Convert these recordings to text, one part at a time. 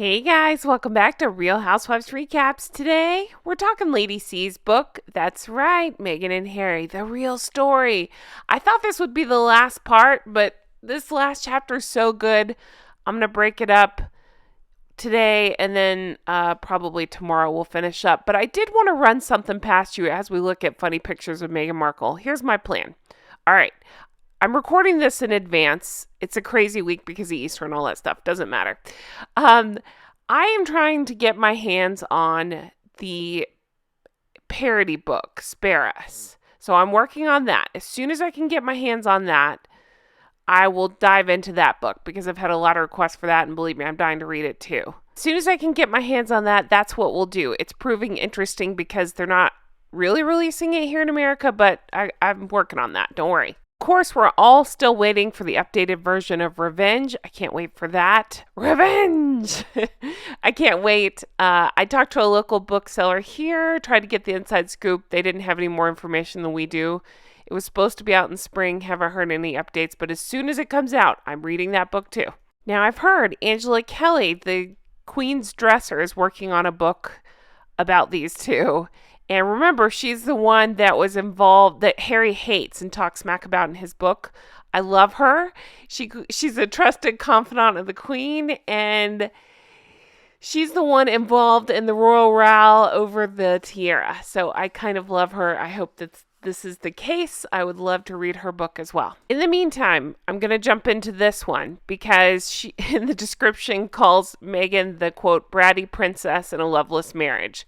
Hey guys, welcome back to Real Housewives Recaps. Today, we're talking Lady C's book. That's right, Meghan and Harry, the real story. I thought this would be the last part, but this last chapter is so good. I'm going to break it up today and then probably tomorrow we'll finish up. But I did want to run something past you as we look at funny pictures of Meghan Markle. Here's my plan. All right. I'm recording this in advance. It's a crazy week because of Easter and all that stuff. Doesn't matter. I am trying to get my hands on the parody book, Spare Us. So I'm working on that. As soon as I can get my hands on that, I will dive into that book because I've had a lot of requests for that. And believe me, I'm dying to read it too. As soon as I can get my hands on that, that's what we'll do. It's proving interesting because they're not really releasing it here in America, but I'm working on that. Don't worry. Of course, we're all still waiting for the updated version of Revenge. I can't wait for that. Revenge! I can't wait. I talked to a local bookseller here, tried to get the inside scoop. They didn't have any more information than we do. It was supposed to be out in spring. Haven't heard any updates, but as soon as it comes out, I'm reading that book too. Now, I've heard Angela Kelly, the Queen's dresser, is working on a book about these two. And remember, she's the one that was involved, that Harry hates and talks smack about in his book. I love her. She's a trusted confidant of the Queen, and she's the one involved in the royal row over the tiara. So I kind of love her. I hope that this is the case. I would love to read her book as well. In the meantime, I'm going to jump into this one because she, in the description, calls Meghan the, quote, bratty princess in a loveless marriage.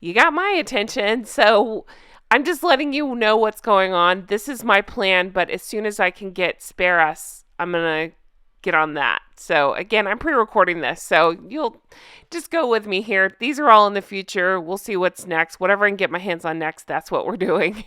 You got my attention, so I'm just letting you know what's going on. This is my plan, but as soon as I can get Spare Us, I'm going to get on that. So again, I'm pre-recording this, so you'll just go with me here. These are all in the future. We'll see what's next. Whatever I can get my hands on next, that's what we're doing.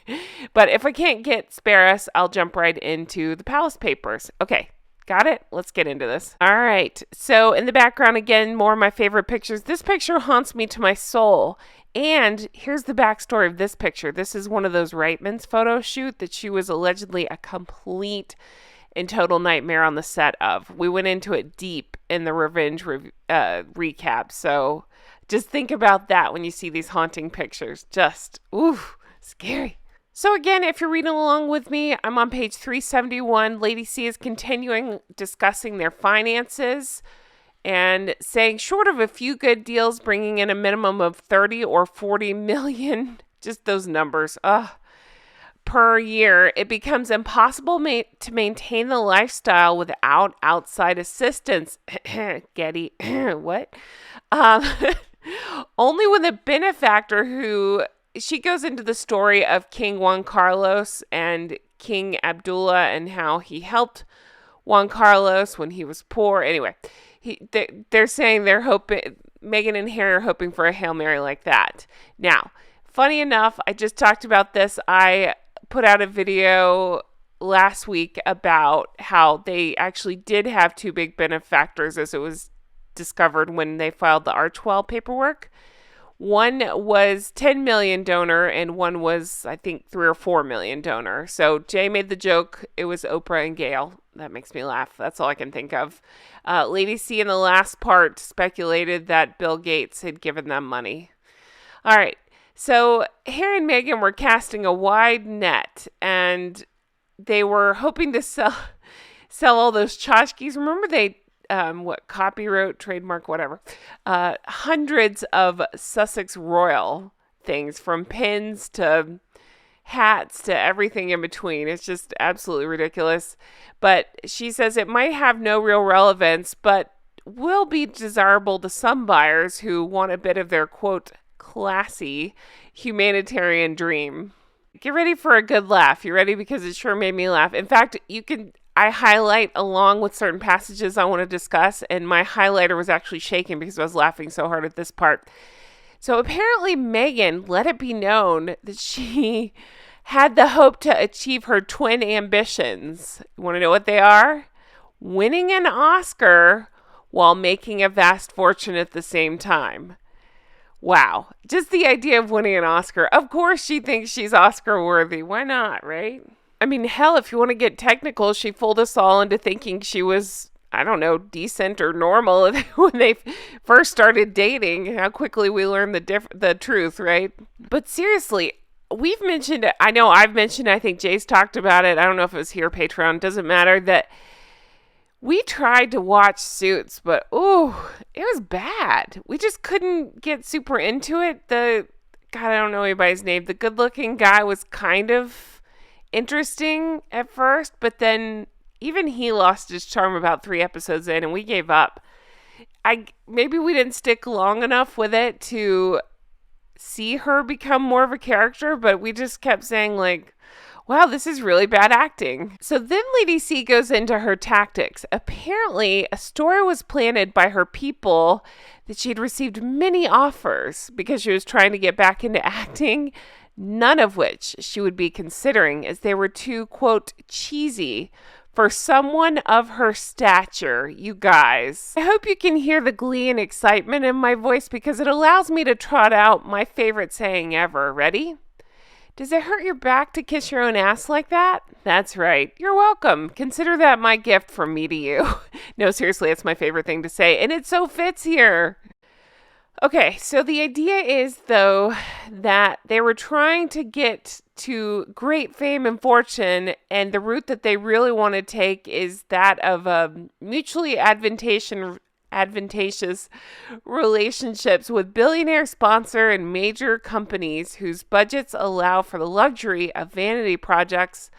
But if I can't get Spare Us, I'll jump right into the Palace Papers. Okay. Got it? Let's get into this. All right. So in the background, again, more of my favorite pictures. This picture haunts me to my soul. And here's the backstory of this picture. This is one of those Reitman's photo shoot that she was allegedly a complete and total nightmare on the set of. We went into it deep in the Revenge recap. So just think about that when you see these haunting pictures. Just, ooh, scary. So again, if you're reading along with me, I'm on page 371. Lady C is continuing discussing their finances and saying short of a few good deals, bringing in a minimum of 30 or 40 million, just those numbers, per year, it becomes impossible to maintain the lifestyle without outside assistance. Getty, what? Only when the benefactor who... She goes into the story of King Juan Carlos and King Abdullah and how he helped Juan Carlos when he was poor. Anyway, they're saying they're hoping, Meghan and Harry are hoping for a Hail Mary like that. Now, funny enough, I just talked about this. I put out a video last week about how they actually did have two big benefactors as it was discovered when they filed the Archwell paperwork. One was 10 million donor and one was, I think, 3 or 4 million donor. So Jay made the joke. It was Oprah and Gail. That makes me laugh. That's all I can think of. Lady C in the last part speculated that Bill Gates had given them money. All right. So Harry and Meghan were casting a wide net and they were hoping to sell all those tchotchkes. Remember they... copyright, trademark, whatever, hundreds of Sussex royal things, from pins to hats to everything in between. It's just absolutely ridiculous. But she says it might have no real relevance, but will be desirable to some buyers who want a bit of their, quote, classy humanitarian dream. Get ready for a good laugh. You ready? Because it sure made me laugh. In fact, I highlight along with certain passages I want to discuss, and my highlighter was actually shaking because I was laughing so hard at this part. So apparently Meghan let it be known that she had the hope to achieve her twin ambitions. You want to know what they are? Winning an Oscar while making a vast fortune at the same time. Wow. Just the idea of winning an Oscar. Of course she thinks she's Oscar worthy. Why not, right? I mean, hell, if you want to get technical, she fooled us all into thinking she was, I don't know, decent or normal when they first started dating. How quickly we learned the truth, right? But seriously, we've mentioned it. I know I've mentioned it. I think Jay's talked about it. I don't know if it was here, Patreon. Doesn't matter. That we tried to watch Suits, but ooh, it was bad. We just couldn't get super into it. God, I don't know anybody's name. The good-looking guy was kind of interesting at first, but then even he lost his charm about 3 episodes in, and we gave up. Maybe we didn't stick long enough with it to see her become more of a character, but we just kept saying, like, wow, this is really bad acting. So then Lady C goes into her tactics. Apparently, a story was planted by her people that she had received many offers because she was trying to get back into acting, none of which she would be considering as they were too, quote, cheesy for someone of her stature, you guys. I hope you can hear the glee and excitement in my voice because it allows me to trot out my favorite saying ever. Ready? Does it hurt your back to kiss your own ass like that? That's right. You're welcome. Consider that my gift from me to you. No, seriously, it's my favorite thing to say, and it so fits here. Okay, so the idea is, though, that they were trying to get to great fame and fortune, and the route that they really want to take is that of a mutually advantageous relationships with billionaire sponsor and major companies whose budgets allow for the luxury of vanity projects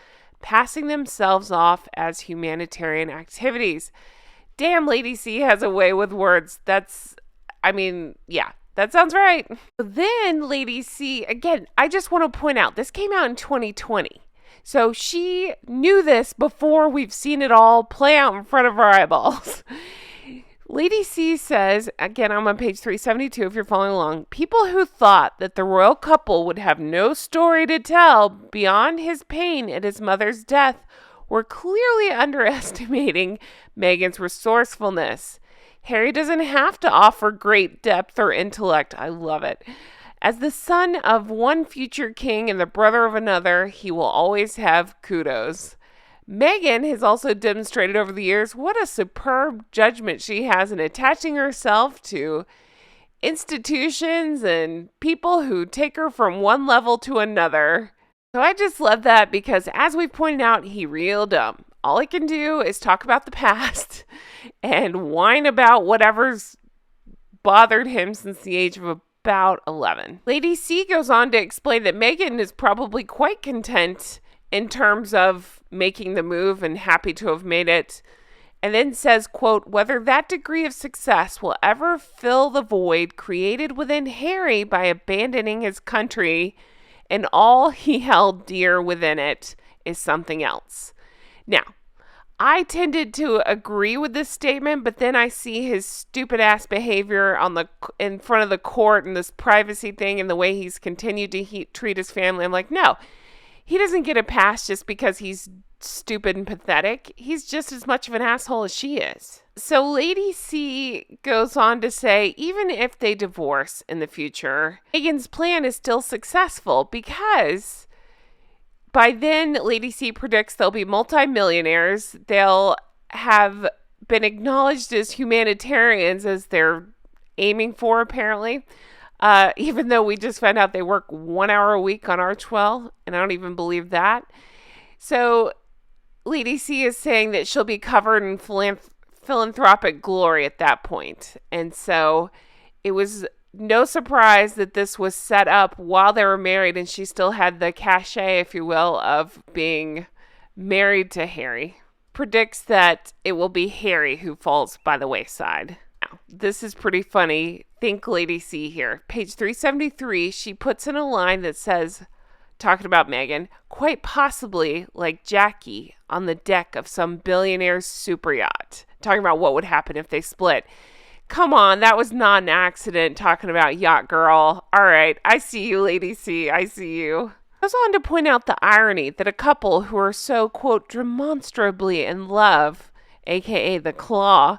passing themselves off as humanitarian activities. Damn, Lady C has a way with words. That sounds right. Then Lady C, again, I just want to point out, this came out in 2020. So she knew this before we've seen it all play out in front of our eyeballs. Lady C says, again, I'm on page 372 if you're following along, people who thought that the royal couple would have no story to tell beyond his pain at his mother's death were clearly underestimating Meghan's resourcefulness. Harry doesn't have to offer great depth or intellect. I love it. As the son of one future king and the brother of another, he will always have kudos. Meghan has also demonstrated over the years what a superb judgment she has in attaching herself to institutions and people who take her from one level to another. So I just love that because, as we've pointed out, he real dumb. All he can do is talk about the past and whine about whatever's bothered him since the age of about 11. Lady C goes on to explain that Meghan is probably quite content in terms of making the move and happy to have made it. And then says, quote, whether that degree of success will ever fill the void created within Harry by abandoning his country and all he held dear within it is something else. Now, I tended to agree with this statement, but then I see his stupid ass behavior in front of the court and this privacy thing and the way he's continued to treat his family. I'm like, no, he doesn't get a pass just because he's stupid and pathetic. He's just as much of an asshole as she is. So Lady C goes on to say, even if they divorce in the future, Meghan's plan is still successful because by then, Lady C predicts they'll be multimillionaires. They'll have been acknowledged as humanitarians as they're aiming for, apparently. Even though we just found out they work 1 hour a week on Archwell, and I don't even believe that. So Lady C is saying that she'll be covered in philanthropic glory at that point. And so it was no surprise that this was set up while they were married, and she still had the cachet, if you will, of being married to Harry. Predicts that it will be Harry who falls by the wayside. Now, this is pretty funny. Think Lady C here. Page 373, she puts in a line that says, talking about Meghan, quite possibly like Jackie on the deck of some billionaire's super yacht. Talking about what would happen if they split. Come on, that was not an accident talking about Yacht Girl. All right, I see you, Lady C. I see you. Goes on to point out the irony that a couple who are so, quote, demonstrably in love, aka the claw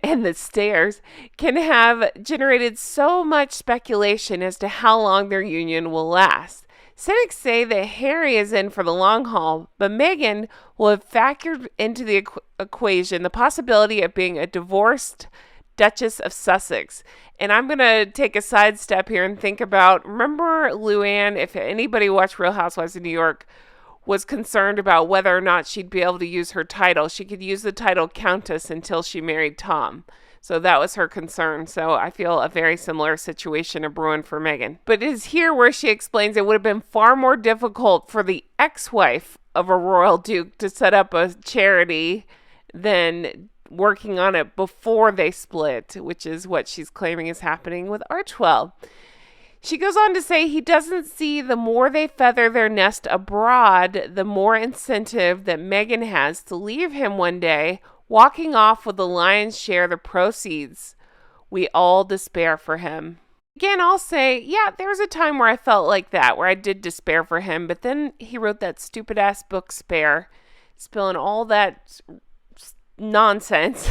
and the stairs, can have generated so much speculation as to how long their union will last. Cynics say that Harry is in for the long haul, but Meghan will have factored into the equation the possibility of being a divorced Duchess of Sussex. And I'm going to take a sidestep here and think about, remember Luann, if anybody watched Real Housewives of New York, was concerned about whether or not she'd be able to use her title. She could use the title Countess until she married Tom. So that was her concern. So I feel a very similar situation of brewing for Meghan. But it is here where she explains it would have been far more difficult for the ex-wife of a royal duke to set up a charity than working on it before they split, which is what she's claiming is happening with Archewell. She goes on to say he doesn't see the more they feather their nest abroad, the more incentive that Meghan has to leave him one day, walking off with the lion's share of the proceeds. We all despair for him. Again, I'll say, yeah, there was a time where I felt like that, where I did despair for him, but then he wrote that stupid-ass book, Spare, spilling all that nonsense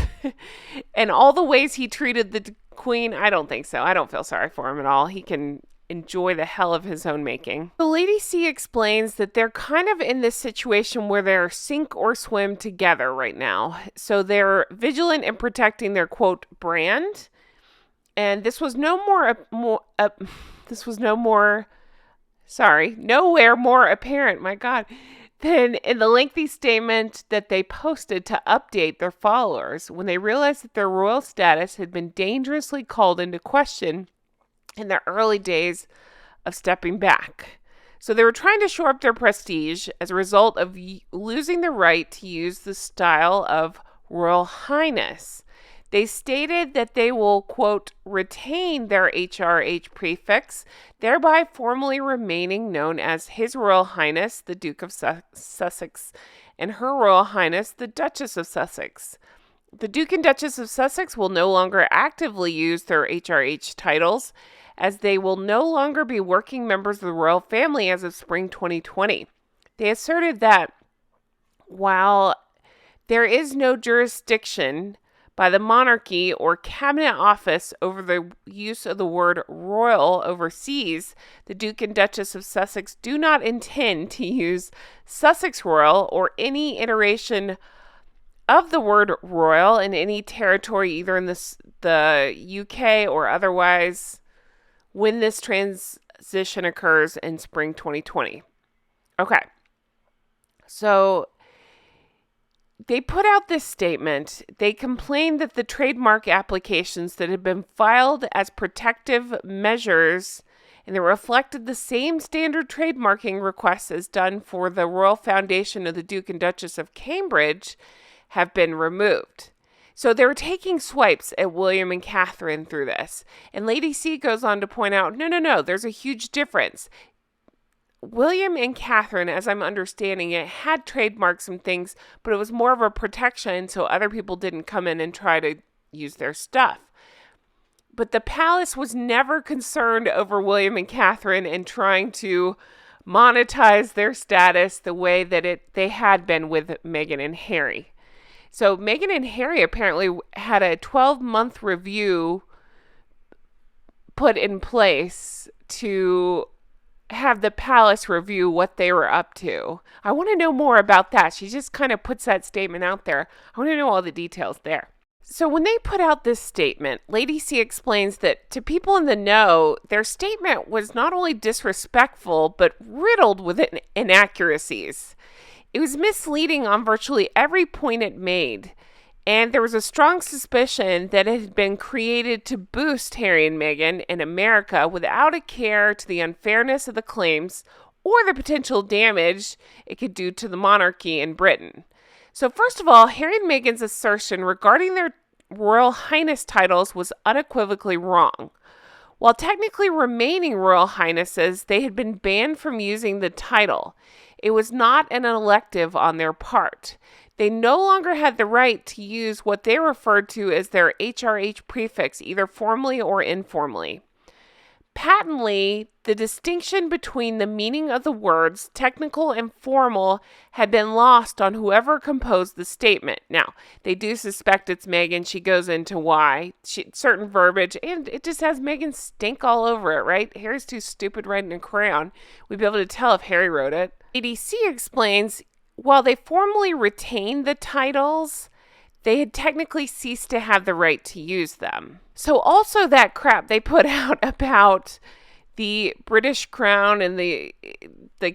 and all the ways he treated the Queen. I don't think so. I don't feel sorry for him at all. He can enjoy the hell of his own making. So Lady C explains that they're kind of in this situation where they're sink or swim together right now. So they're vigilant in protecting their quote brand. And this was nowhere more apparent, my God, than in the lengthy statement that they posted to update their followers when they realized that their royal status had been dangerously called into question in the early days of stepping back. So they were trying to shore up their prestige as a result of losing the right to use the style of Royal Highness. They stated that they will, quote, retain their HRH prefix, thereby formally remaining known as His Royal Highness, the Duke of Sussex, and Her Royal Highness, the Duchess of Sussex. The Duke and Duchess of Sussex will no longer actively use their HRH titles, as they will no longer be working members of the royal family as of spring 2020. They asserted that while there is no jurisdiction by the monarchy or cabinet office over the use of the word royal overseas, the Duke and Duchess of Sussex do not intend to use Sussex Royal or any iteration of the word royal in any territory, either in the UK or otherwise, when this transition occurs in spring 2020. Okay. So they put out this statement. They complained that the trademark applications that had been filed as protective measures and they reflected the same standard trademarking requests as done for the Royal Foundation of the Duke and Duchess of Cambridge have been removed. So they were taking swipes at William and Catherine through this. And Lady C goes on to point out, no, there's a huge difference. William and Catherine, as I'm understanding it, had trademarks and things, but it was more of a protection so other people didn't come in and try to use their stuff. But the palace was never concerned over William and Catherine and trying to monetize their status the way that they had been with Meghan and Harry. So Meghan and Harry apparently had a 12-month review put in place to have the palace review what they were up to. I want to know more about that. She just kind of puts that statement out there. I want to know all the details there. So when they put out this statement, Lady C explains that to people in the know, their statement was not only disrespectful, but riddled with inaccuracies. It was misleading on virtually every point it made, and there was a strong suspicion that it had been created to boost Harry and Meghan in America without a care to the unfairness of the claims or the potential damage it could do to the monarchy in Britain. So first of all, Harry and Meghan's assertion regarding their Royal Highness titles was unequivocally wrong. While technically remaining Royal Highnesses, they had been banned from using the title. It was not an elective on their part. They no longer had the right to use what they referred to as their HRH prefix, either formally or informally. Patently, the distinction between the meaning of the words technical and formal had been lost on whoever composed the statement. Now, they do suspect it's Meghan. She goes into why. Certain verbiage, and it just has Meghan stink all over it, right? Harry's too stupid writing in crayon. We'd be able to tell if Harry wrote it. ADC explains, while they formally retained the titles, they had technically ceased to have the right to use them. So also that crap they put out about the British Crown and the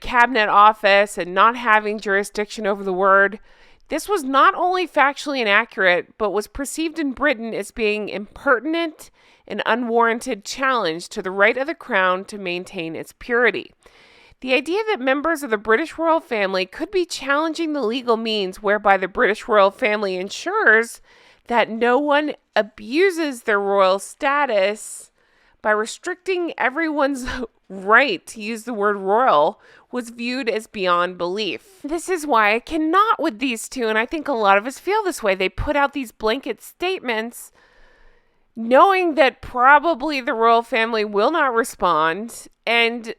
Cabinet Office and not having jurisdiction over the word, this was not only factually inaccurate, but was perceived in Britain as being impertinent and unwarranted challenge to the right of the Crown to maintain its purity. The idea that members of the British royal family could be challenging the legal means whereby the British royal family ensures that no one abuses their royal status by restricting everyone's right to use the word royal was viewed as beyond belief. This is why I cannot with these two, and I think a lot of us feel this way. They put out these blanket statements knowing that probably the royal family will not respond and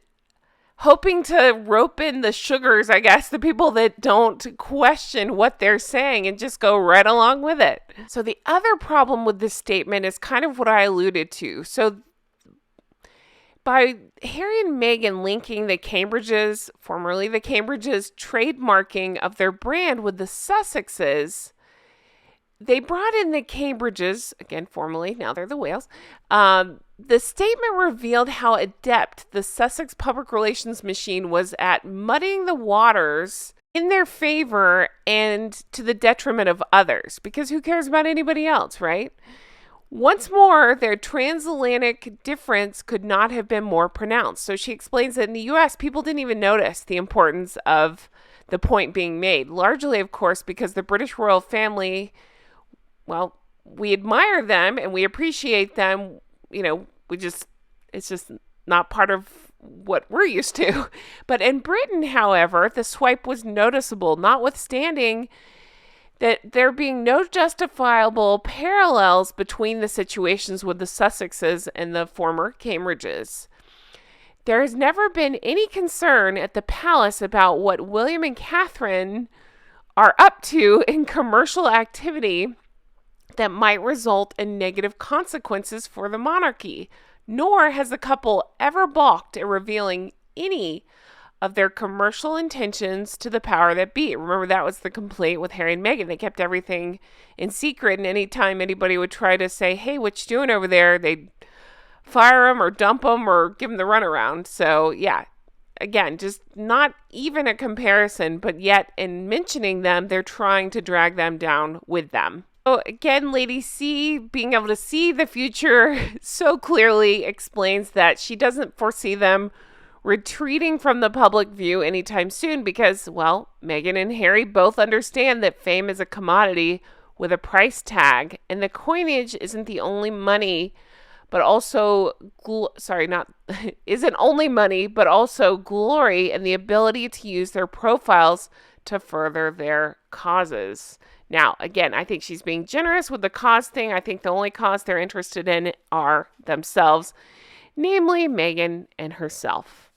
hoping to rope in the sugars, I guess, the people that don't question what they're saying and just go right along with it. So the other problem with this statement is kind of what I alluded to. So by Harry and Meghan linking the Cambridges, formerly the Cambridges, trademarking of their brand with the Sussexes, they brought in the Cambridges, again, formerly, now they're the Wales. The statement revealed how adept the Sussex public relations machine was at muddying the waters in their favor and to the detriment of others, because who cares about anybody else, right? Once more, their transatlantic difference could not have been more pronounced. So she explains that in the U.S., people didn't even notice the importance of the point being made, largely, of course, because the British royal family, well, we admire them and we appreciate them. You know, it's just not part of what we're used to. But in Britain, however, the swipe was noticeable, notwithstanding that there being no justifiable parallels between the situations with the Sussexes and the former Cambridges. There has never been any concern at the palace about what William and Catherine are up to in commercial activity that might result in negative consequences for the monarchy, nor has the couple ever balked at revealing any of their commercial intentions to the power that be. Remember, that was the complaint with Harry and Meghan. They kept everything in secret, and anytime anybody would try to say, hey, what you doing over there, they'd fire them or dump them or give them the runaround. So, yeah, again, just not even a comparison, but yet in mentioning them, they're trying to drag them down with them. So again, Lady C, being able to see the future so clearly, explains that she doesn't foresee them retreating from the public view anytime soon because, well, Meghan and Harry both understand that fame is a commodity with a price tag, and the coinage isn't the only money, but also, isn't only money, but also glory and the ability to use their profiles to further their causes. Now, again, I think she's being generous with the cause thing. I think the only cause they're interested in are themselves, namely Meghan and herself.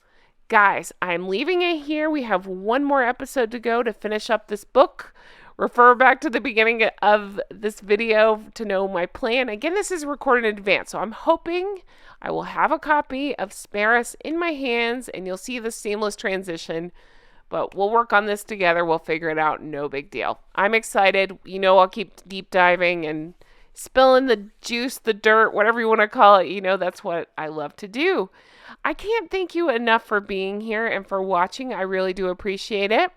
Guys, I'm leaving it here. We have one more episode to go to finish up this book. Refer back to the beginning of this video to know my plan. Again, this is recorded in advance, so I'm hoping I will have a copy of Spare Us in my hands, and you'll see the seamless transition. But we'll work on this together. We'll figure it out. No big deal. I'm excited. You know, I'll keep deep diving and spilling the juice, the dirt, whatever you want to call it. You know, that's what I love to do. I can't thank you enough for being here and for watching. I really do appreciate it.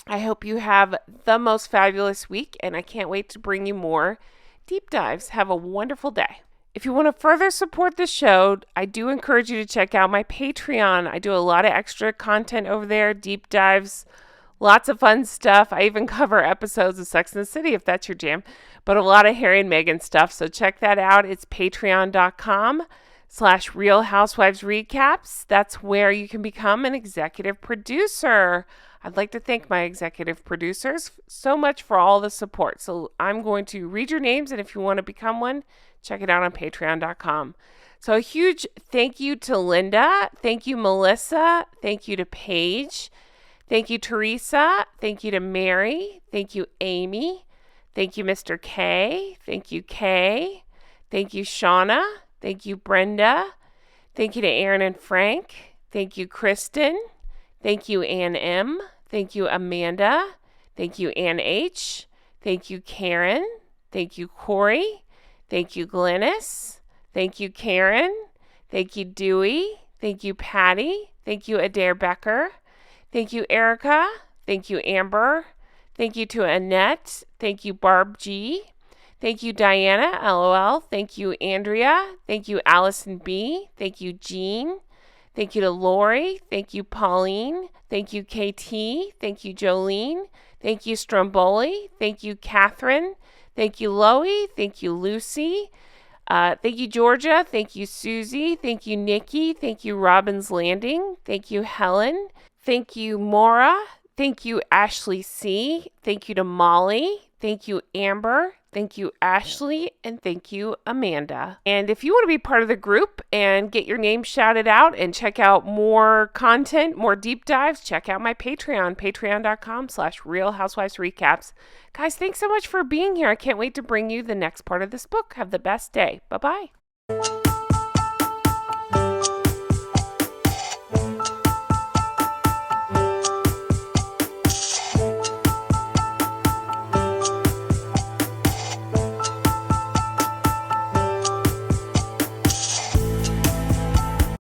I hope you have the most fabulous week, and I can't wait to bring you more deep dives. Have a wonderful day. If you want to further support the show, I do encourage you to check out my Patreon. I do a lot of extra content over there, deep dives, lots of fun stuff. I even cover episodes of Sex and the City if that's your jam, but a lot of Harry and Meghan stuff. So check that out. It's patreon.com/Sussex patreon.com/Real Housewives Recaps. That's where you can become an executive producer. I'd like to thank my executive producers so much for all the support. So I'm going to read your names, and if you want to become one, check it out on patreon.com. So a huge thank you to Linda. Thank you, Melissa. Thank you to Paige. Thank you, Teresa. Thank you to Mary. Thank you, Amy. Thank you, Mr. K. Thank you, Kay. Thank you, Shauna. Thank you, Brenda. Thank you to Aaron and Frank. Thank you, Kristen. Thank you, Ann M. Thank you, Amanda. Thank you, Ann H. Thank you, Karen. Thank you, Corey. Thank you, Glennis. Thank you, Karen. Thank you, Dewey. Thank you, Patty. Thank you, Adair Becker. Thank you, Erica. Thank you, Amber. Thank you to Annette. Thank you, Barb G. Thank you, Diana, LOL. Thank you, Andrea. Thank you, Allison B. Thank you, Jean. Thank you to Lori. Thank you, Pauline. Thank you, KT. Thank you, Jolene. Thank you, Stromboli. Thank you, Catherine. Thank you, Loie. Thank you, Lucy. Thank you, Georgia. Thank you, Susie. Thank you, Nikki. Thank you, Robbins Landing. Thank you, Helen. Thank you, Maura. Thank you, Ashley C. Thank you to Molly. Thank you, Amber. Thank you, Ashley. And thank you, Amanda. And if you want to be part of the group and get your name shouted out and check out more content, more deep dives, check out my Patreon, patreon.com/Real Housewives Recaps. Guys, thanks so much for being here. I can't wait to bring you the next part of this book. Have the best day. Bye-bye.